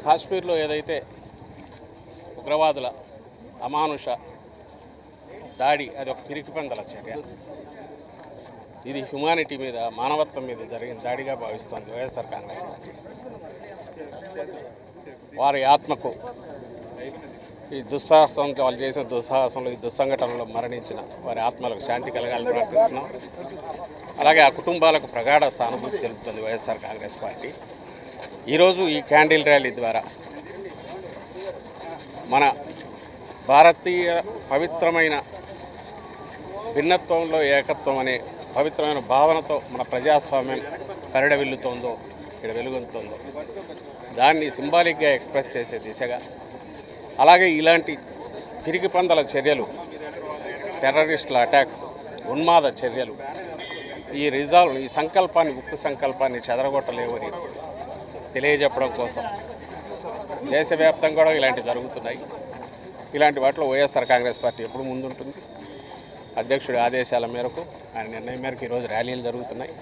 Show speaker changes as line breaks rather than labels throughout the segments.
కాశ్మీర్లో ఏదైతే ఉగ్రవాదుల అమానుష దాడి అది ఒక పిరికిపందల చర్య. ఇది హ్యుమానిటీ మీద, మానవత్వం మీద జరిగిన దాడిగా భావిస్తోంది వైఎస్ఆర్ కాంగ్రెస్ పార్టీ. వారి ఆత్మకు ఈ దుస్సాహసం, వాళ్ళు చేసిన దుస్సాహసంలో, ఈ దుస్సంఘటనలో మరణించిన వారి ఆత్మలకు శాంతి కలగాలని ప్రార్థిస్తున్నాం. అలాగే ఆ కుటుంబాలకు ప్రగాఢ సానుభూతి తెలుపుతుంది వైఎస్ఆర్ కాంగ్రెస్ పార్టీ. ఈరోజు ఈ క్యాండిల్ ర్యాలీ ద్వారా మన భారతీయ పవిత్రమైన భిన్నత్వంలో ఏకత్వం అనే పవిత్రమైన భావనతో మన ప్రజాస్వామ్యం పరిడవిల్లుతోందో, ఇక్కడ వెలుగొందుతోందో, దాన్ని సింబాలిక్గా ఎక్స్ప్రెస్ చేసే దిశగా, అలాగే ఇలాంటి పిరికిపందల చర్యలు, టెర్రరిస్టుల అటాక్స్, ఉన్మాద చర్యలు ఈ సంకల్పాన్ని, ఉక్కు సంకల్పాన్ని చెదరగొట్టలేవని తెలియజెప్పడం కోసం దేశవ్యాప్తంగా కూడా ఇలాంటివి జరుగుతున్నాయి. ఇలాంటి వాటిలో వైఎస్ఆర్ కాంగ్రెస్ పార్టీ ఎప్పుడు ముందుంటుంది. అధ్యక్షుడి ఆదేశాల మేరకు, ఆయన నిర్ణయం మేరకు ఈరోజు ర్యాలీలు జరుగుతున్నాయి.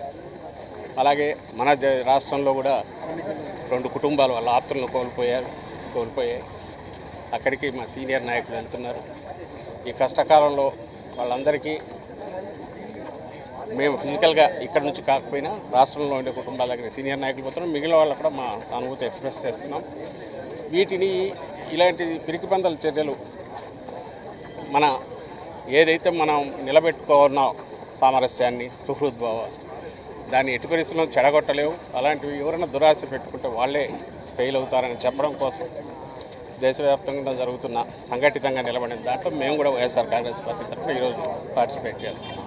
అలాగే మన రాష్ట్రంలో కూడా 2 కుటుంబాలు వాళ్ళ ఆప్తులను కోల్పోయాయి. అక్కడికి మా సీనియర్ నాయకులు వెళ్తున్నారు. ఈ కష్టకాలంలో వాళ్ళందరికీ మేము ఫిజికల్గా ఇక్కడ నుంచి కాకపోయినా రాష్ట్రంలో ఉండే కుటుంబాల దగ్గర సీనియర్ నాయకులు పోతున్నాం. మిగిలిన వాళ్ళు కూడా మా సానుభూతి ఎక్స్ప్రెస్ చేస్తున్నాం. వీటిని, ఇలాంటి పిరికిపందల చర్యలు మన ఏదైతే మనం నిలబెట్టుకున్న సామరస్యాన్ని, సుహృద్భావ, దాన్ని ఎట్టి పరిస్థితుల్లో చెడగొట్టలేవు. అలాంటివి ఎవరైనా దురాశ పెట్టుకుంటే వాళ్ళే ఫెయిల్ అవుతారని చెప్పడం కోసం దేశవ్యాప్తంగా జరుగుతున్న సంఘటితంగా నిలబడిన దాంట్లో మేము కూడా వైఎస్ఆర్ కాంగ్రెస్ పార్టీ తరఫున ఈరోజు పార్టిసిపేట్ చేస్తున్నాం.